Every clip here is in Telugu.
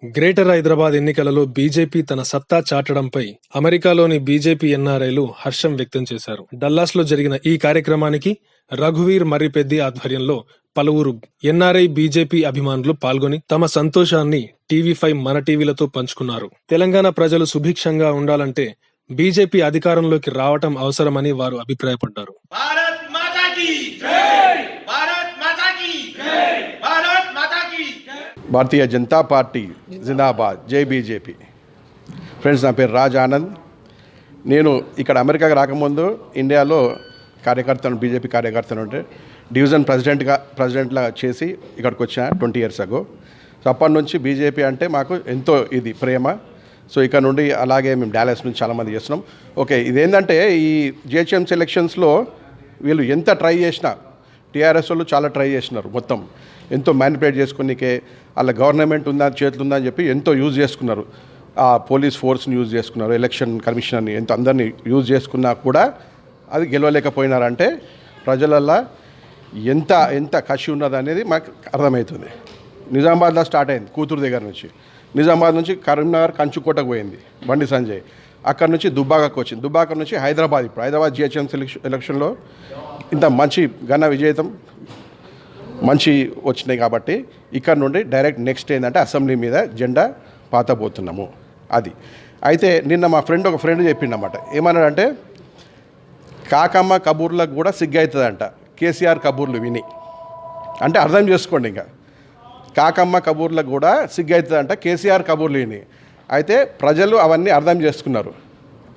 గ్రేటర్ హైదరాబాద్ ఎన్నికలలో బీజేపీ తన సత్తా చాటడంపై అమెరికాలోని బీజేపీ ఎన్ఆర్ఐలు హర్షం వ్యక్తం చేశారు. డల్లాస్లో జరిగిన ఈ కార్యక్రమానికి రఘువీర్ మర్రిపెద్ది ఆధ్వర్యంలో పలువురు ఎన్ఆర్ఐ బీజేపీ అభిమానులు పాల్గొని తమ సంతోషాన్ని టీవీ5 మన టీవీలతో పంచుకున్నారు. తెలంగాణ ప్రజలు సుభిక్షంగా ఉండాలంటే బీజేపీ అధికారంలోకి రావటం అవసరమని వారు అభిప్రాయపడ్డారు. భారతీయ జనతా పార్టీ జిందాబాద్, జై బీజేపీ. ఫ్రెండ్స్, నా పేరు రాజ్ ఆనంద్. నేను ఇక్కడ అమెరికాకి రాకముందు ఇండియాలో కార్యకర్తను, బీజేపీ కార్యకర్తను ఉంటే డివిజన్ ప్రెసిడెంట్లా చేసి ఇక్కడికి వచ్చిన 20 years ago. సో అప్పటి నుంచి బీజేపీ అంటే మాకు ఎంతో ఇది ప్రేమ. సో ఇక్కడ నుండి అలాగే మేము డాలస్ నుంచి చాలామంది చేస్తున్నాం. ఓకే, ఇదేంటంటే ఈ జిహెచ్ఎంసీ ఎలక్షన్స్లో వీళ్ళు ఎంత ట్రై చేసినా, టీఆర్ఎస్ వాళ్ళు చాలా ట్రై చేసినారు. మొత్తం ఎంతో మ్యానిపులేట్ చేసుకునికే వాళ్ళ గవర్నమెంట్ ఉందా, చేతులు ఉందా అని చెప్పి ఎంతో యూజ్ చేసుకున్నారు. ఆ పోలీస్ ఫోర్స్ని యూజ్ చేసుకున్నారు, ఎలక్షన్ కమిషనర్ని ఎంతో అందరినీ యూజ్ చేసుకున్నా కూడా అది గెలవలేకపోయినారంటే ప్రజలల్లో ఎంత ఎంత కసి ఉన్నది అనేది మాకు అర్థమవుతుంది. నిజామాబాద్లో స్టార్ట్ అయింది, కూతురు దగ్గర నుంచి. నిజామాబాద్ నుంచి కరీంనగర్ కంచుకోటకు పోయింది బండి సంజయ్. అక్కడ నుంచి దుబ్బాకకు వచ్చింది. దుబ్బాక నుంచి హైదరాబాద్. ఇప్పుడు హైదరాబాద్ జిహెచ్ఎంసీ ఎలక్షన్లో ఇంత మంచి ఘన విజేతం మంచి వచ్చినాయి కాబట్టి ఇక్కడ నుండి డైరెక్ట్ నెక్స్ట్ ఏంటంటే అసెంబ్లీ మీద జెండా పాతబోతున్నాము. అది అయితే నిన్న మా ఒక ఫ్రెండ్ చెప్పిండన్నమాట. ఏమన్నాడంటే, కాకమ్మ కబూర్లకు కూడా సిగ్గవుతుందంట కేసీఆర్ కబూర్లు విని. అంటే అర్థం చేసుకోండి, ఇంకా కాకమ్మ కబూర్లకు కూడా సిగ్గవుతుందంట కేసీఆర్ కబూర్లు విని. అయితే ప్రజలు అవన్నీ అర్థం చేసుకున్నారు.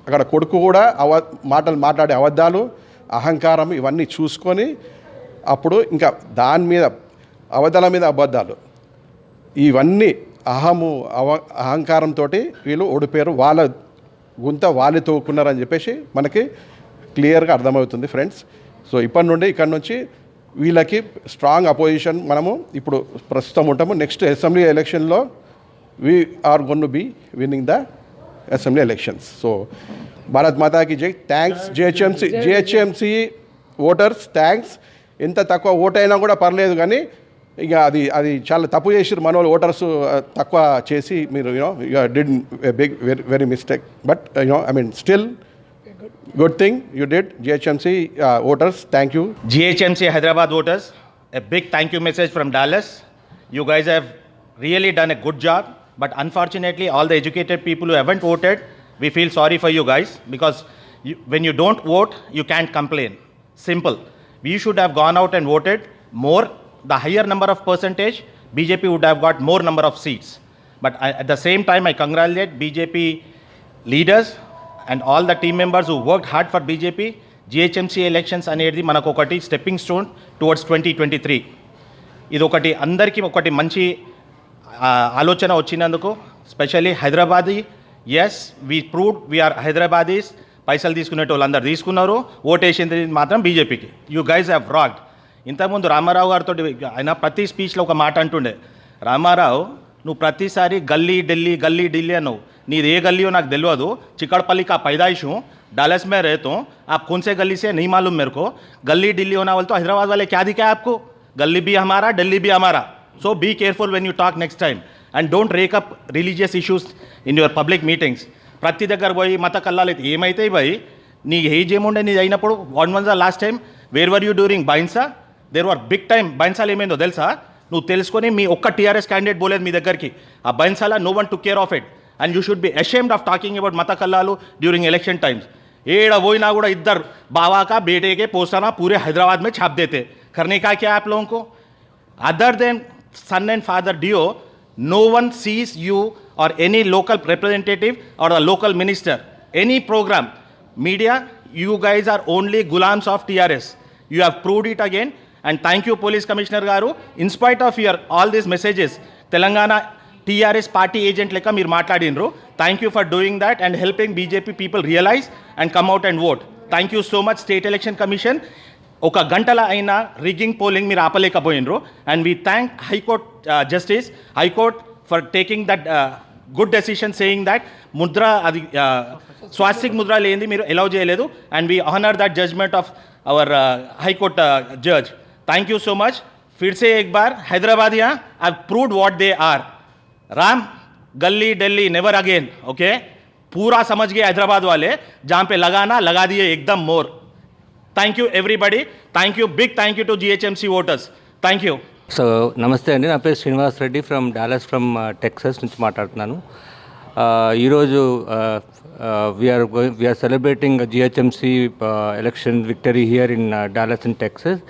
అక్కడ కొడుకు కూడా మాటలు మాట్లాడే అబద్ధాలు, అహంకారం ఇవన్నీ చూసుకొని అప్పుడు ఇంకా దాని మీద అబద్ధాల మీద అబద్ధాలు ఇవన్నీ అహంకారంతో వీళ్ళు ఓడిపోయారు. వాళ్ళ గుంత వాళ్ళే తోకున్నారని చెప్పేసి మనకి క్లియర్గా అర్థమవుతుంది ఫ్రెండ్స్. సో ఇప్పటి నుండి ఇక్కడ నుంచి వీళ్ళకి స్ట్రాంగ్ అపోజిషన్ మనము ఇప్పుడు ప్రస్తుతం ఉంటాము. నెక్స్ట్ అసెంబ్లీ ఎలక్షన్లో we are going to be winning the assembly elections. So Bharat మాతాకి జై. Thanks GHMC voters, thanks. ఎంత తక్కువ ఓటైనా కూడా పర్లేదు, కానీ ఇక అది చాలా తప్పు చేసిరు మన వాళ్ళు. ఓటర్స్ తక్కువ చేసి మీరు you did big very mistake. But still good thing you did, GHMC voters. Thank you. GHMC Hyderabad voters, a big thank you message from Dallas. You guys have really done a good job, but unfortunately all the educated people who haven't voted, we feel sorry for you guys, because when you don't vote you can't complain. Simple. We should have gone out and voted more. The higher number of percentage, BJP would have got more number of seats. But at the same time I congratulate BJP leaders and all the team members who worked hard for BJP. GHMC elections అనేది మనకు ఒకటి స్టెప్పింగ్ స్టోన్ టువర్డ్స్ 2023. ఇది ఒకటి అందరికీ ఒకటి మంచి ఆలోచన వచ్చినందుకు, specially Hyderabadi. Yes, we proved we are Hyderabadis. పైసలు తీసుకునేట వాళ్ళందరూ తీసుకున్నారు, ఓటేసింది మాత్రం బీజేపీకి. You guys have rocked. ఇంతకుముందు రామారావు గారితో ఆయన ప్రతి స్పీచ్లో ఒక మాట అంటుండే, రామారావు నువ్వు ప్రతిసారి గల్లీ ఢిల్లీ గల్లీ ఢిల్లీ అన్నావు. नीर ये गली हो ना दिलवा चिकड़पल्ली का पैदाइश हूँ, डालस में रहता हूँ. आप कौन से गली से नहीं मालूम मेरे को. गली दिल्ली होना बोले तो हैदराबाद वाले क्या दिखा है आपको. गली भी हमारा, दिल्ली भी हमारा. So be careful when you talk next time and don't rake up religious issues in your public meetings. ప్రతి దగ్గర పోయి మత కల్లాలు అయితే ఏమైతాయి భయ్. నీ ఏజ్ ఏముండే నీ అయినప్పుడు. When the last time where were you during Bhainsa. There were big time. బైన్సాలు ఏమైందో తెలుసా. నువ్వు తెలుసుకొని మీ ఒక్క టీఆర్ఎస్ క్యాండిడేట్ పోలేదు మీ దగ్గరికి. ఆ బైన్సాలా no one took care of it. And you should be ashamed of talking about mata kallalu during election times. एड़ा वही ना गुड़ा इधर बाबा का बेटे के पोस्टाना पूरे हैदराबाद में छाप देते. करने का क्या आप लोगों को. Other than son and father dio, no one sees you or any local representative or a local minister, any program. Media, you guys are only gulams of TRS. You have proved it again. And thank you Police Commissioner garu. In spite of your all these messages, Telangana TRS party agent లెక్క మీరు మాట్లాడినరు. Thank you for doing that and helping BJP people realise and come out and vote. Thank you so much state election commission. ఒక గంటల అయినా రిగ్గింగ్ పోలింగ్ మీరు ఆపలేకపోయినరు. And we thank high court justice high court for taking that good decision saying that ముద్ర అది స్వాస్తిక్ ముద్ర లేనిది మీరు అలౌ చేయలేదు. And we honour that judgement of our high court judge. Thank you so much. फिर से एक बार हैदराबादियाँ have proved what they are. Ram गली दिल्ली नेवर अगेन, ओके? पूरा समझ गए हैदराबाद वाले, जहां पे लगाना लगा दिए एकदम मोर. Thank you everybody. Thank you, big thank you to GHMC voters. Thank you. సో నమస్తే అండి, నా పేరు Srinivas Reddy from Dallas from Texas నుంచి మాట్లాడుతున్నాను. ఈరోజు we are celebrating GHMC election victory here in Dallas in Texas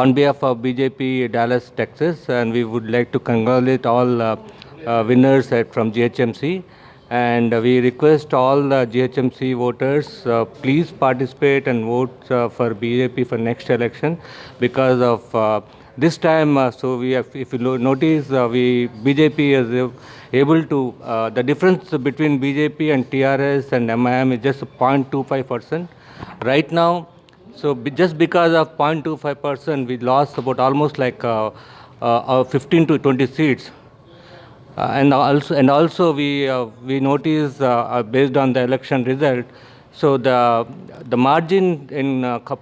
on behalf of BJP Dallas Texas, and we would like to congratulate all winners from GHMC, and we request all the GHMC voters please participate and vote for BJP for next election, because of this time so we have, if you notice, BJP is able to the difference between BJP and TRS and MIM is just 0.25% right now. So just because of 0.25% we lost about almost like 15 to 20 seats. And also we notice based on the election result, so the margin in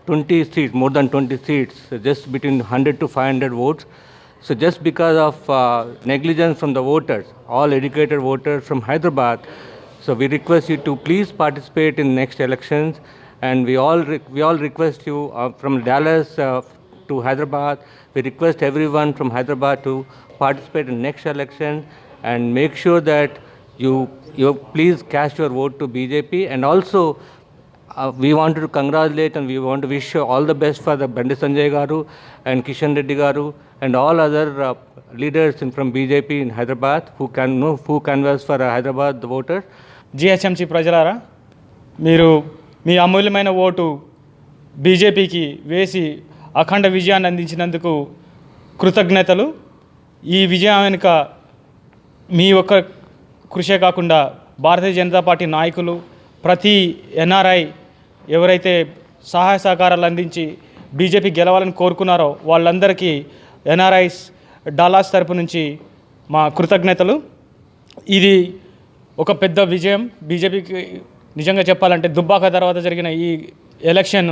20 seats, more than 20 seats, just between 100 to 500 votes. So just because of negligence from the voters, all educated voters from Hyderabad, so we request you to please participate in next elections, and we all request you from Dallas to Hyderabad. We request everyone from Hyderabad to participate in next election, and make sure that you please cast your vote to BJP. And also we want to congratulate and we want to wish you all the best for the Bandi Sanjay garu and Kishan Reddy garu and all other leaders from BJP in Hyderabad who canvass for Hyderabad the voters. GHMC ప్రజలారా, మీరు మీ అమూల్యమైన ఓటు బీజేపీకి వేసి అఖండ విజయాన్ని అందించినందుకు కృతజ్ఞతలు. ఈ విజయం వెనుక మీ ఒక్క కృషే కాకుండా భారతీయ జనతా పార్టీ నాయకులు, ప్రతి ఎన్ఆర్ఐ ఎవరైతే సహాయ సహకారాలు అందించి బీజేపీ గెలవాలని కోరుకున్నారో వాళ్ళందరికీ ఎన్ఆర్ఐస్ డాలాస్ తరపు నుంచి మా కృతజ్ఞతలు. ఇది ఒక పెద్ద విజయం బీజేపీకి. నిజంగా చెప్పాలంటే దుబ్బాక తర్వాత జరిగిన ఈ ఎలక్షన్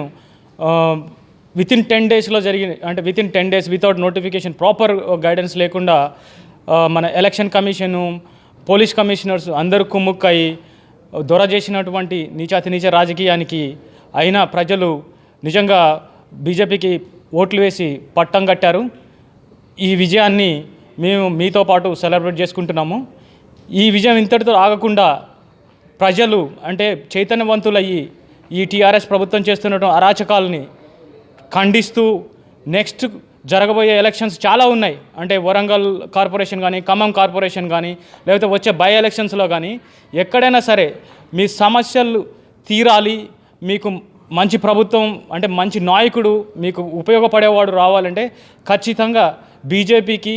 వితిన్ 10 డేస్లో జరిగిన, అంటే within 10 days without notification, proper guidance లేకుండా మన ఎలక్షన్ కమిషను, పోలీస్ కమిషనర్స్ అందరూ కుమ్ముక్కయి దొర చేసినటువంటి నీచాతి నీచ రాజకీయానికి అయినా ప్రజలు నిజంగా బీజేపీకి ఓట్లు వేసి పట్టం కట్టారు. ఈ విజయాన్ని మేము మీతో పాటు సెలబ్రేట్ చేసుకుంటున్నాము. ఈ విజయం ఇంతటితో ఆగకుండా ప్రజలు అంటే చైతన్యవంతులయ్యి ఈ టీఆర్ఎస్ ప్రభుత్వం చేస్తున్నటువంటి అరాచకాలని ఖండిస్తూ నెక్స్ట్ జరగబోయే ఎలక్షన్స్ చాలా ఉన్నాయి. అంటే వరంగల్ కార్పొరేషన్ కానీ, ఖమ్మం కార్పొరేషన్ కానీ, లేకపోతే వచ్చే బై ఎలక్షన్స్లో కానీ ఎక్కడైనా సరే మీ సమస్యలు తీరాలి, మీకు మంచి ప్రభుత్వం అంటే మంచి నాయకుడు మీకు ఉపయోగపడేవాడు రావాలంటే ఖచ్చితంగా బీజేపీకి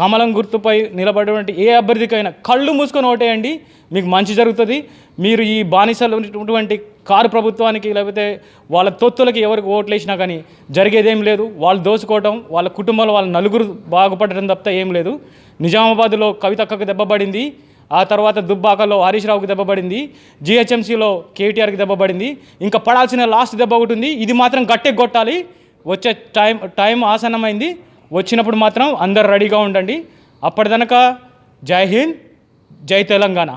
కమలం గుర్తుపై నిలబడేటువంటి ఏ అభ్యర్థికైనా కళ్ళు మూసుకొని ఓటేయండి, మీకు మంచి జరుగుతుంది. మీరు ఈ బానిసలు ఉన్నటువంటి కారు ప్రభుత్వానికి లేకపోతే వాళ్ళ తొత్తులకి ఎవరికి ఓట్లు వేసినా కానీ జరిగేదేం లేదు. వాళ్ళు దోచుకోవడం, వాళ్ళ కుటుంబంలో వాళ్ళ నలుగురు బాగుపడడం తప్పితే ఏం లేదు. నిజామాబాద్లో కవితక్కకు దెబ్బపడింది, ఆ తర్వాత దుబ్బాకలో హరీష్ రావుకి దెబ్బపడింది, జిహెచ్ఎంసీలో కేటీఆర్కి దెబ్బపడింది, ఇంకా పడాల్సిన లాస్ట్ దెబ్బ ఒకటి ఉంది. ఇది మాత్రం గట్టే కొట్టాలి. వచ్చే టైం ఆసన్నమైంది. వచ్చినప్పుడు మాత్రం అందరు రెడీగా ఉండండి. అప్పటిదనక జై హింద్, జై తెలంగాణ.